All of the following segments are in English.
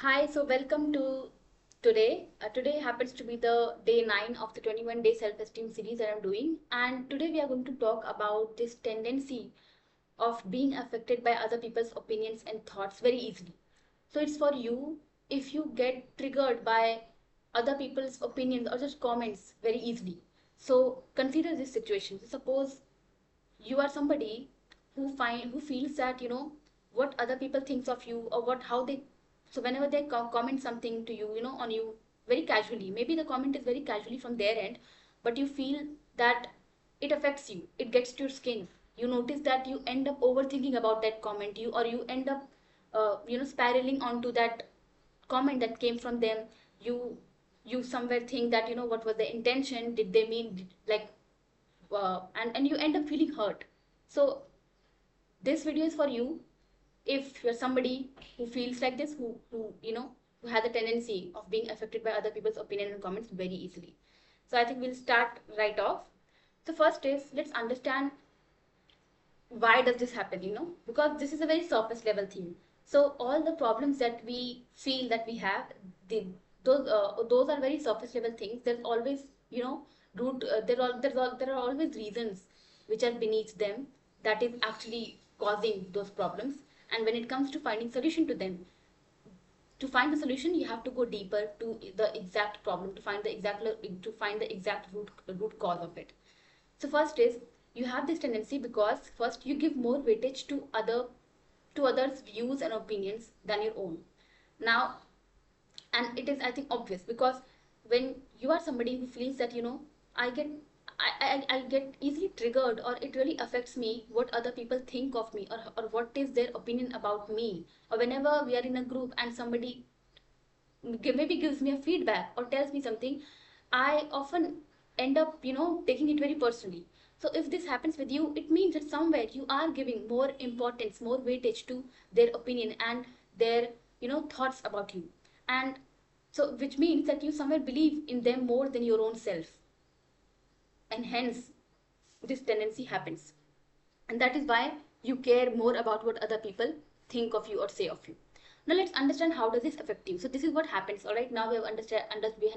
Hi, so welcome to today. Today happens to be the day 9 of the 21 day self esteem series that I'm doing. And today we are going to talk about this tendency of being affected by other people's opinions and thoughts very easily. So it's for you if you get triggered by other people's opinions or just comments very easily. So consider this situation. Suppose you are somebody who feels that what other people thinks of you or what how they so whenever they comment something to you on you very casually, maybe the comment is very casually from their end, but you feel that it affects you, it gets to your skin. You notice that you end up overthinking about that comment, you end up spiraling onto that comment that came from them. You you somewhere think that what was the intention, did they mean like and you end up feeling hurt. So this video is for you if you're somebody who feels like this, who has a tendency of being affected by other people's opinion and comments very easily. So I think we'll start right off. So first is, let's understand why does this happen, because this is a very surface level thing. So all the problems that we feel that we have, the those are very surface level things. There's always root there are always reasons which are beneath them that is actually causing those problems. And when it comes to finding solution to them, to find the solution you have to go deeper to the exact problem, to find the exact root cause of it. So first is, you have this tendency because first you give more weightage to others views and opinions than your own. Now, and it is, I think, obvious because when you are somebody who feels that I get I get easily triggered, or it really affects me what other people think of me, or what is their opinion about me. Or whenever we are in a group and somebody maybe gives me a feedback or tells me something, I often end up taking it very personally. So if this happens with you, it means that somewhere you are giving more importance, more weightage to their opinion and their thoughts about you. And so which means that you somewhere believe in them more than your own self, and hence this tendency happens. And that is why you care more about what other people think of you or say of you. Now let's understand how does this affect you. So this is what happens. All right, now we have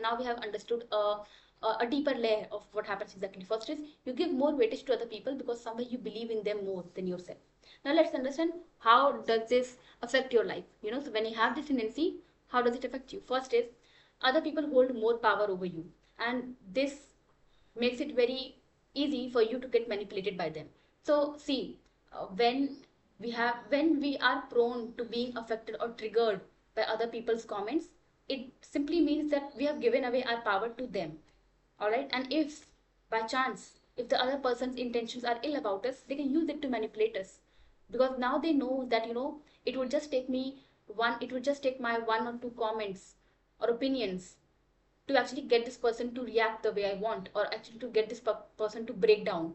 now we have understood a deeper layer of what happens exactly. First is, you give more weightage to other people because somewhere you believe in them more than yourself. Now let's understand how does this affect your life. So when you have this tendency, how does it affect you? First is, other people hold more power over you, and this makes it very easy for you to get manipulated by them. So see, when we are prone to being affected or triggered by other people's comments, it simply means that we have given away our power to them. All right, and if by chance, if the other person's intentions are ill about us, they can use it to manipulate us, because now they know that it would just take me it would just take my one or two comments or opinions to actually get this person to react the way I want, or actually to get this person to break down,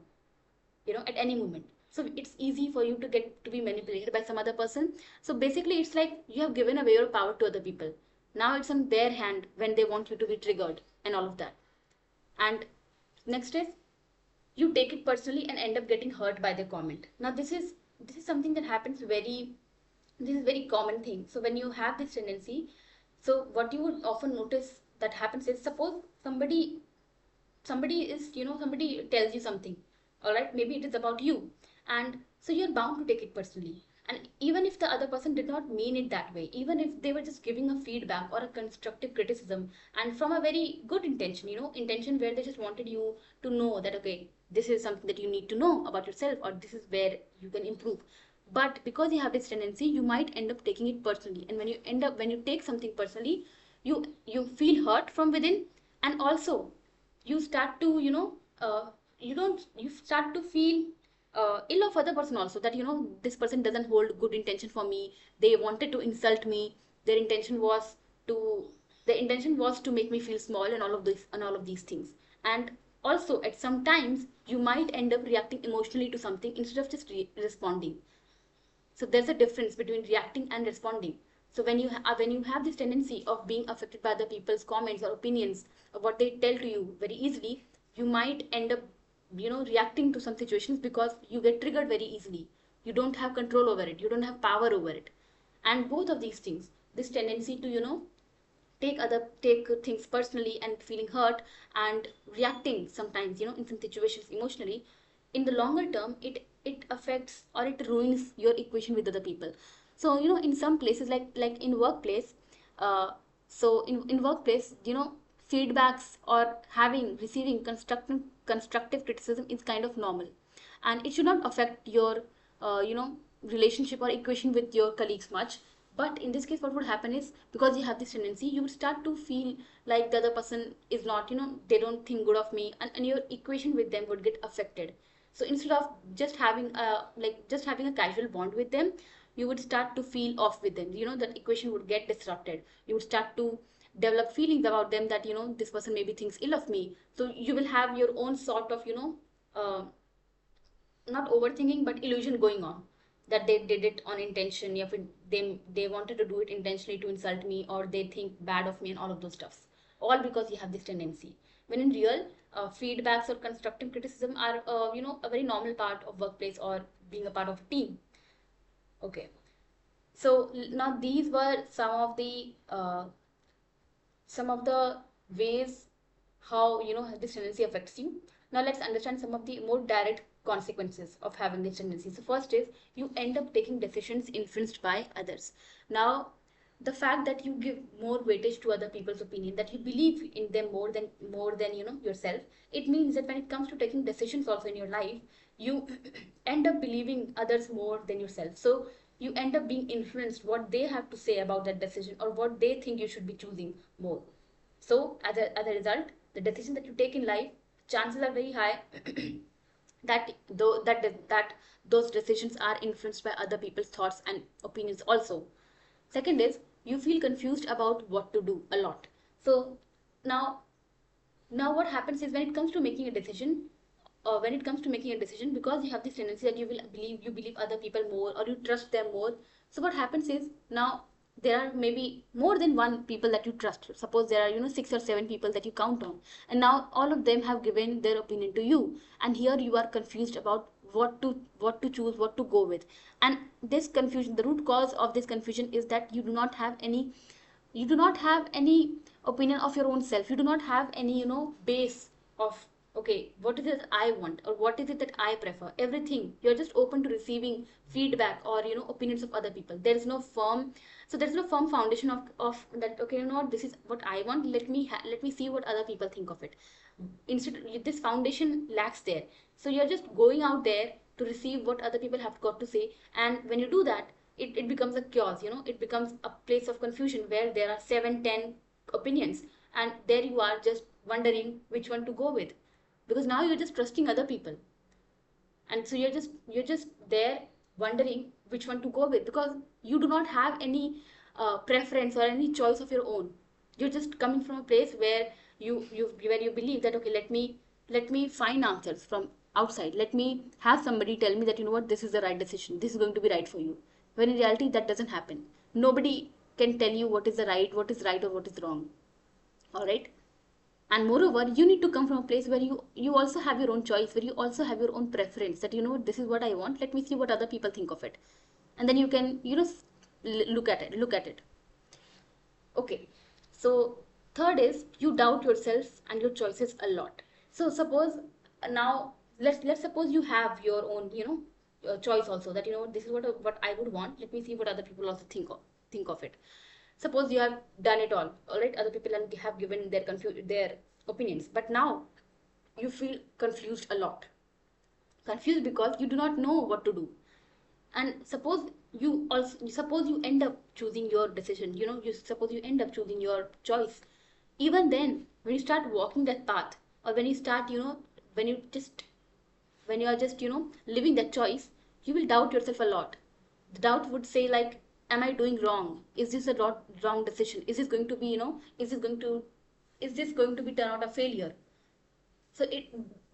at any moment. So it's easy for you to get to be manipulated by some other person. So basically, it's like you have given away your power to other people. Now it's on their hand when they want you to be triggered and all of that. And next is, you take it personally and end up getting hurt by their comment. Now this is something that happens very, this is very common thing. So when you have this tendency, so what you would often notice that happens is, suppose somebody tells you something, all right, maybe it is about you, and so you're bound to take it personally. And even if the other person did not mean it that way, even if they were just giving a feedback or a constructive criticism, and from a very good intention, intention where they just wanted you to know that, okay, this is something that you need to know about yourself, or this is where you can improve. But because you have this tendency, you might end up taking it personally, and when you take something personally, you feel hurt from within. And also you start to you start to feel ill of other person also, that this person doesn't hold good intention for me, they wanted to insult me, their intention was to their intention was to make me feel small, and all of these things. And also at some times you might end up reacting emotionally to something instead of just responding. So there's a difference between reacting and responding. So when you have this tendency of being affected by other people's comments or opinions, or what they tell to you very easily, you might end up reacting to some situations because you get triggered very easily. You don't have control over it, you don't have power over it. And both of these things, this tendency to, take things personally and feeling hurt and reacting sometimes, in some situations emotionally. In the longer term, it affects or it ruins your equation with other people. So, in some places, like in workplace, uh, so in workplace, feedbacks or receiving constructive criticism is kind of normal, and it should not affect your relationship or equation with your colleagues much. But in this case, what would happen is, because you have this tendency, you would start to feel like the other person is not, they don't think good of me, and your equation with them would get affected. So instead of just having a casual bond with them, you would start to feel off with them. That equation would get disrupted. You would start to develop feelings about them that, this person maybe thinks ill of me. So you will have your own sort of, not overthinking but illusion going on, that they did it on intention. If they wanted to do it intentionally to insult me, or they think bad of me, and all of those stuffs, all because you have this tendency. When in real, feedbacks or constructive criticism are, a very normal part of workplace or being a part of a team. Okay, so now these were some of the ways how, this tendency affects you. Now let's understand some of the more direct consequences of having this tendency. So first is, you end up taking decisions influenced by others. Now, the fact that you give more weightage to other people's opinion, that you believe in them more than yourself, it means that when it comes to taking decisions also in your life, you end up believing others more than yourself. So you end up being influenced what they have to say about that decision, or what they think you should be choosing more. So as a result, the decision that you take in life, chances are very high that those decisions are influenced by other people's thoughts and opinions also. Second is, you feel confused about what to do a lot. So now now what happens is, when it comes to making a decision, because you have this tendency that you believe other people more, or you trust them more. So what happens is, now there are maybe more than one people that you trust. Suppose there are, 6 or 7 people that you count on, and now all of them have given their opinion to you, and here you are confused about what to choose, what to go with. And this confusion, the root cause of this confusion is that you do not have any opinion of your own self. You do not have any, base of, okay, what is it I want, or what is it that I prefer. Everything, you're just open to receiving feedback or, opinions of other people. There is no firm, so there's no firm foundation of that. Okay, this is what I want. Let me see what other people think of it. Instead, this foundation lacks there. So you're just going out there to receive what other people have got to say. And when you do that, it becomes a chaos. It becomes a place of confusion where there are 7, 10 opinions, and there you are just wondering which one to go with, because now you're just trusting other people. And so you're just there wondering which one to go with, because you do not have any preference or any choice of your own. You're just coming from a place where you believe that, okay, let me find answers from outside. Let me have somebody tell me that, what, this is the right decision, this is going to be right for you. When in reality, that doesn't happen. Nobody can tell you what is right or what is wrong. All right. And moreover, you need to come from a place where you also have your own choice, where you also have your own preference, that, this is what I want, let me see what other people think of it. And then you can, look at it. Okay. So third is, you doubt yourself and your choices a lot. So suppose, now let's suppose you have your own, choice also, that, this is what I would want, let me see what other people also think of it. Suppose you have done it all right, other people have given their opinions, but now you feel confused a lot. Confused because you do not know what to do. And suppose you end up choosing your decision, you suppose you end up choosing your choice. Even then, when you start walking that path, or when you start, when you are just, living that choice, you will doubt yourself a lot. The doubt would say, like, am I doing wrong? Is this a wrong decision? Is this going to be, is this going to be turn out a failure? So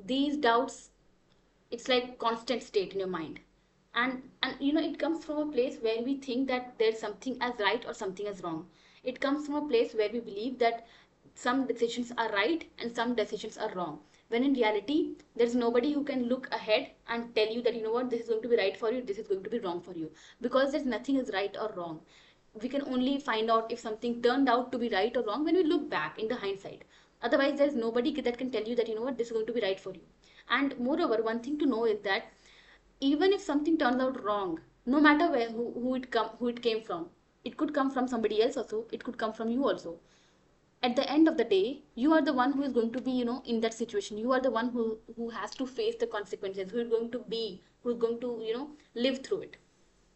these doubts, it's like constant state in your mind. And it comes from a place where we think that there's something as right or something as wrong. It comes from a place where we believe that some decisions are right and some decisions are wrong, when in reality, there's nobody who can look ahead and tell you that, what, this is going to be right for you, this is going to be wrong for you, because there's nothing is right or wrong. we can only find out if something turned out to be right or wrong when we look back in the hindsight. Otherwise, there's nobody that can tell you that, you know what, this is going to be right for you. And moreover, one thing to know is that even if something turns out wrong, no matter who it came from, it could come from somebody else also, it could come from you also. At the end of the day, you are the one who is going to be, in that situation. You are the one who has to face the consequences, who is going to, live through it.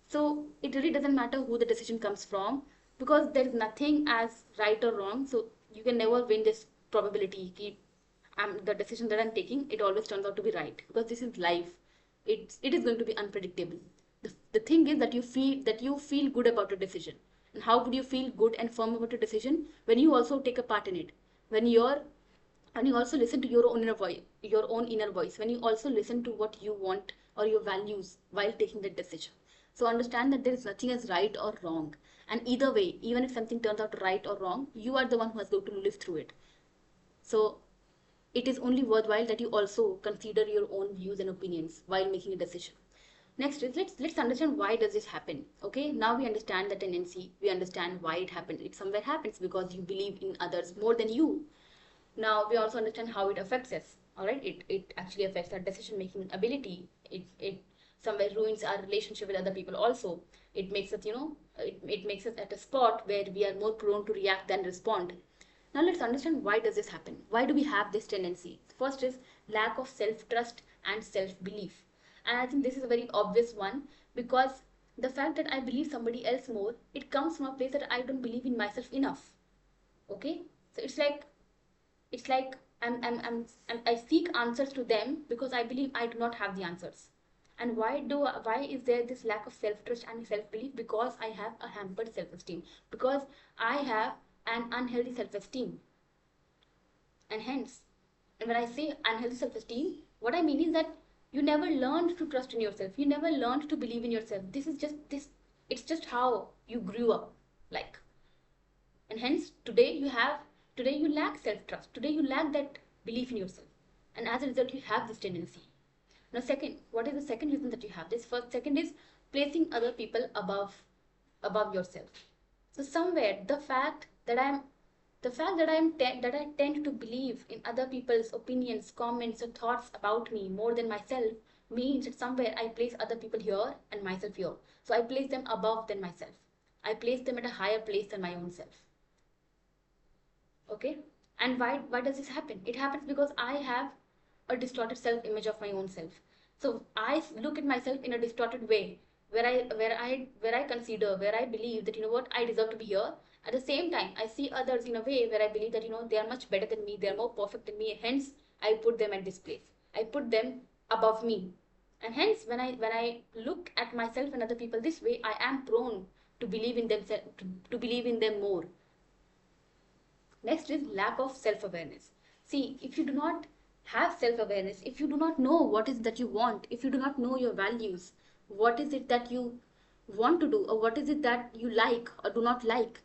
So it really doesn't matter who the decision comes from, because there is nothing as right or wrong. So you can never win this probability the decision that I'm taking, it always turns out to be right, because this is life. It is going to be unpredictable. The thing is that you feel good about your decision. And how would you feel good and firm about your decision? When you also take a part in it, when you're and you also listen to your own inner voice, when you also listen to what you want or your values while taking that decision. So understand that there is nothing as right or wrong, and either way, even if something turns out right or wrong, you are the one who has got to live through it. So it is only worthwhile that you also consider your own views and opinions while making a decision. Next is, let's understand why does this happen. Okay, now we understand the tendency, we understand why it happens. It somewhere happens because you believe in others more than you. Now we also understand how it affects us. All right, it actually affects our decision making ability. It somewhere ruins our relationship with other people also. It makes us, it makes us at a spot where we are more prone to react than respond. Now let's understand why does this happen. Why do we have this tendency? First is lack of self-trust and self-belief. And I think this is a very obvious one, because the fact that I believe somebody else more, it comes from a place that I don't believe in myself enough. Okay? So it's like I seek answers to them because I believe I do not have the answers. And why is there this lack of self trust and self belief? Because I have a hampered self esteem. Because I have an unhealthy self esteem. And hence, and when I say unhealthy self esteem, what I mean is that you never learned to trust in yourself. You never learned to believe in yourself. It's just how you grew up. Like, and hence today you lack self-trust. Today you lack that belief in yourself. And as a result, you have this tendency. Now, second, what is the second reason that you have this? Second is placing other people above yourself. So somewhere that I tend to believe in other people's opinions, comments, or thoughts about me more than myself means that somewhere I place other people here and myself here. So I place them above than myself. I place them at a higher place than my own self. Okay? And why does this happen? It happens because I have a distorted self image of my own self. So I look at myself in a distorted way, where I believe that, you know what, I deserve to be here. At the same time, I see others in a way where I believe that, they are much better than me, they are more perfect than me, and hence I put them at this place. I put them above me. And hence when I look at myself and other people this way, I am prone to believe in them, to believe in them more. Next is lack of self-awareness. See, if you do not have self-awareness, if you do not know what is that you want, if you do not know your values, what is it that you want to do, or what is it that you like or do not like,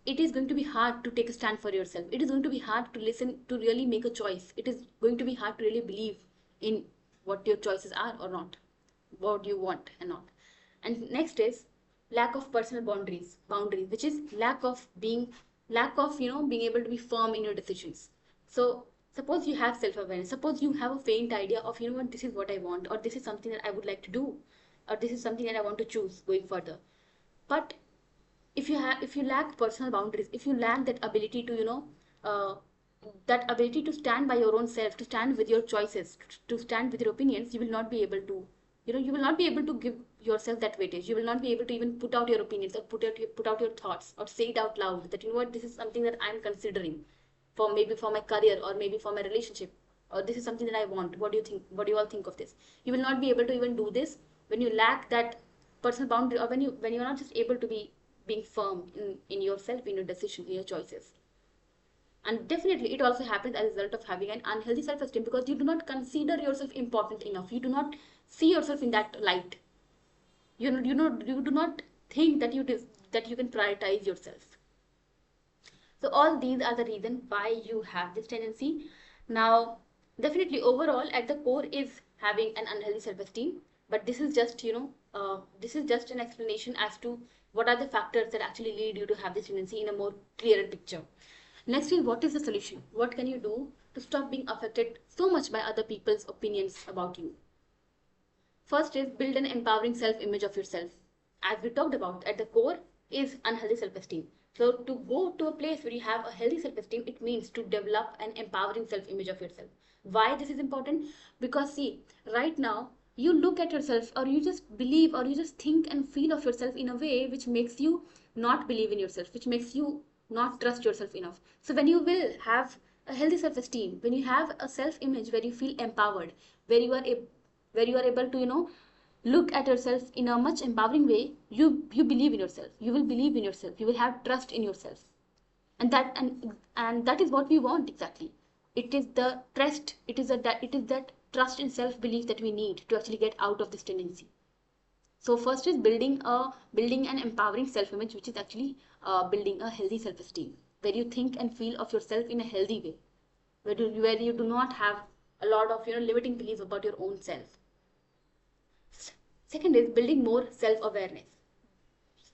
it is going to be hard to take a stand for yourself. It is going to be hard to listen, to really make a choice. It is going to be hard to really believe in what your choices are or not, what you want and not. And next is lack of personal boundaries, which is lack of being able to be firm in your decisions. So suppose you have self-awareness, suppose you have a faint idea of, what, this is what I want, or this is something that I would like to do, or this is something that I want to choose going further. But if you lack personal boundaries, if you lack that ability to stand by your own self, to stand with your choices, to stand with your opinions, you will not be able to give yourself that weightage. You will not be able to even put out your opinions, or put out your thoughts, or say it out loud that, what, this is something that I'm considering for, maybe for my career, or maybe for my relationship, or this is something that I want. What do you think? What do you all think of this? You will not be able to even do this when you lack that personal boundary, or when you're not just able to be being firm in yourself, in your decisions, in your choices. And definitely it also happens as a result of having an unhealthy self-esteem, because you do not consider yourself important enough. You do not see yourself in that light. You do not think that you can prioritize yourself. So all these are the reasons why you have this tendency. Now, definitely overall at the core is having an unhealthy self-esteem, but this is just, this is just an explanation as to What are the factors that actually lead you to have this tendency in a more clearer picture? Next is, what is the solution? What can you do to stop being affected so much by other people's opinions about you? First is, build an empowering self-image of yourself. As we talked about, at the core is unhealthy self-esteem. So to go to a place where you have a healthy self-esteem, it means to develop an empowering self-image of yourself. Why this is important? Because see, right now you look at yourself, or you just believe, or you just think and feel of yourself in a way which makes you not believe in yourself, which makes you not trust yourself enough. So when you will have a healthy self-esteem, when you have a self-image where you feel empowered, where you are able to look at yourself in a much empowering way, you believe in yourself, you will believe in yourself, you will have trust in yourself. And that is what we want exactly. It is the trust, it is that trust and self belief that we need to actually get out of this tendency. So first is building an empowering self image, which is actually building a healthy self esteem, where you think and feel of yourself in a healthy way, where you do not have a lot of limiting beliefs about your own self. Second is building more self-awareness.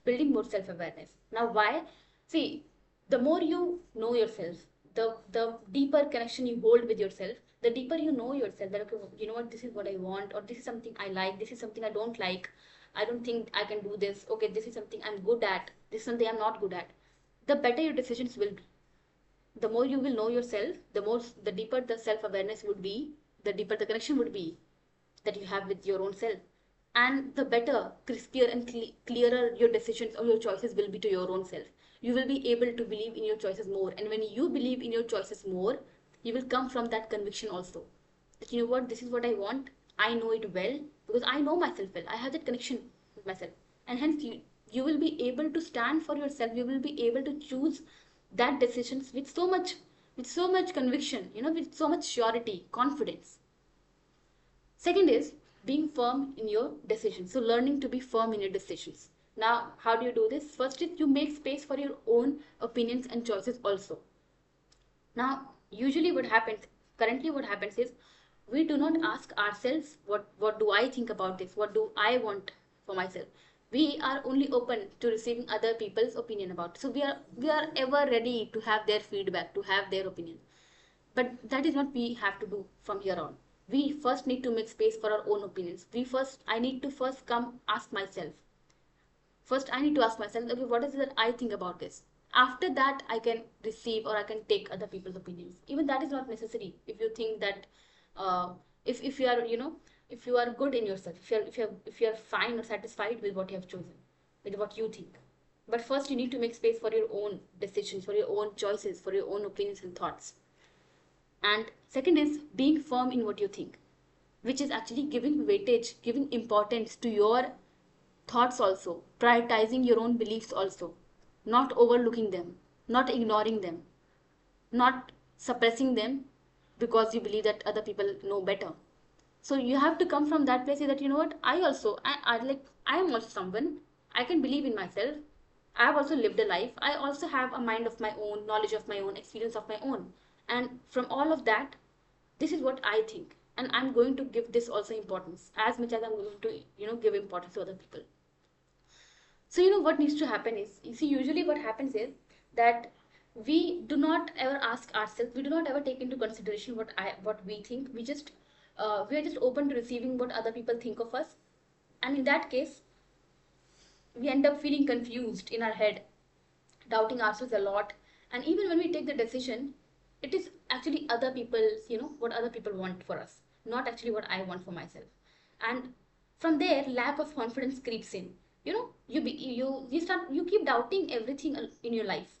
Building more self-awareness. Now, why? See, the more you know yourself, the deeper connection you hold with yourself, the deeper you know yourself. That okay, you know what, this is what I want, or this is something I like, this is something I don't like. I don't think I can do this. Okay, this is something I'm good at. This is something I'm not good at. The better your decisions will be. The more you will know yourself, the deeper the self-awareness would be, the deeper the connection would be that you have with your own self, and the better, crispier and clearer your decisions or your choices will be to your own self. You will be able to believe in your choices more, and when you believe in your choices more, you will come from that conviction also, that you know what, this is what I want. I know it well because I know myself well. I have that connection with myself, and hence you will be able to stand for yourself. You will be able to choose that decisions with so much conviction, with so much surety, confidence. Second is being firm in your decisions. So learning to be firm in your decisions. Now, how do you do this? First is you make space for your own opinions and choices also. Now, usually currently what happens is we do not ask ourselves, what do I think about this? What do I want for myself? We are only open to receiving other people's opinion about it. So we are ever ready to have their feedback, to have their opinion. But that is what we have to do from here on. We first need to make space for our own opinions. I need to first come ask myself. First, I need to ask myself, okay, what is it that I think about this? After that, I can receive or I can take other people's opinions. Even that is not necessary. If you think that, if you are, if you are good in yourself, if you are fine or satisfied with what you have chosen, with what you think. But first, you need to make space for your own decisions, for your own choices, for your own opinions and thoughts. And second is being firm in what you think, which is actually giving weightage, giving importance to your thoughts also, prioritizing your own beliefs also, not overlooking them, not ignoring them, not suppressing them because you believe that other people know better. So you have to come from that place that you know what, I am also someone, I can believe in myself. I have also lived a life. I also have a mind of my own, knowledge of my own, experience of my own. And from all of that, this is what I think. And I'm going to give this also importance as much as I'm going to, give importance to other people. So, what needs to happen is, you see, usually what happens is that we do not ever ask ourselves, we do not ever take into consideration what we think. We are just open to receiving what other people think of us. And in that case, we end up feeling confused in our head, doubting ourselves a lot. And even when we take the decision, it is actually other people's, what other people want for us, not actually what I want for myself. And from there, lack of confidence creeps in. You keep doubting everything in your life.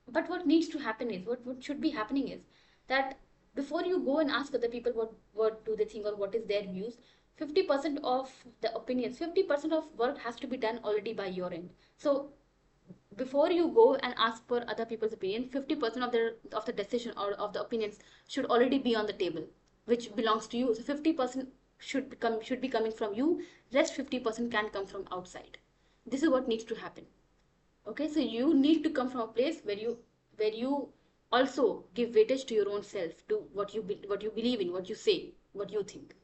But what needs to happen is, what should be happening is that before you go and ask other people what do they think or what is their views, 50% of the opinions, 50% of work has to be done already by your end. So before you go and ask for other people's opinion, 50% of the decision or of the opinions should already be on the table, which belongs to you. So 50% should be coming from you. Rest 50% can come from outside. This is what needs to happen. Okay, so you need to come from a place where you also give weightage to your own self, to what you believe in, what you say, what you think.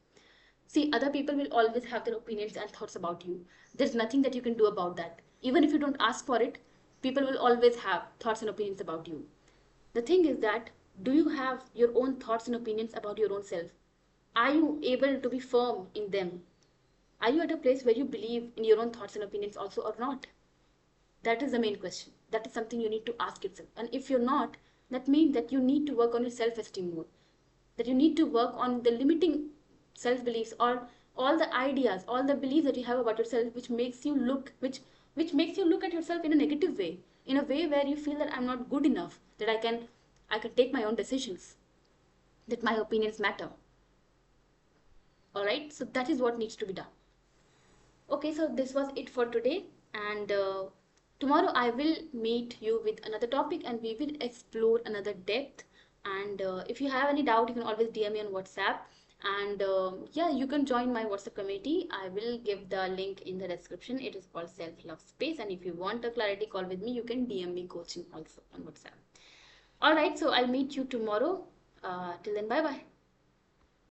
See, other people will always have their opinions and thoughts about you. There's nothing that you can do about that. Even if you don't ask for it, people will always have thoughts and opinions about you. The thing is that, do you have your own thoughts and opinions about your own self? Are you able to be firm in them? Are you at a place where you believe in your own thoughts and opinions also or not? That is the main question. That is something you need to ask yourself. And if you're not, that means that you need to work on your self-esteem more. That you need to work on the limiting self-beliefs, or all the ideas, all the beliefs that you have about yourself, which makes you look, which makes you look at yourself in a negative way, in a way where you feel that I'm not good enough, that I can take my own decisions, that my opinions matter. All right, so that is what needs to be done. Okay, so this was it for today, and tomorrow I will meet you with another topic and we will explore another depth. And if you have any doubt, you can always DM me on WhatsApp. And yeah, you can join my WhatsApp community. I will give the link in the description. It is called Self Love Space. And if you want a clarity call with me, you can DM me coaching also on WhatsApp. All right, so I'll meet you tomorrow. Till then, bye bye.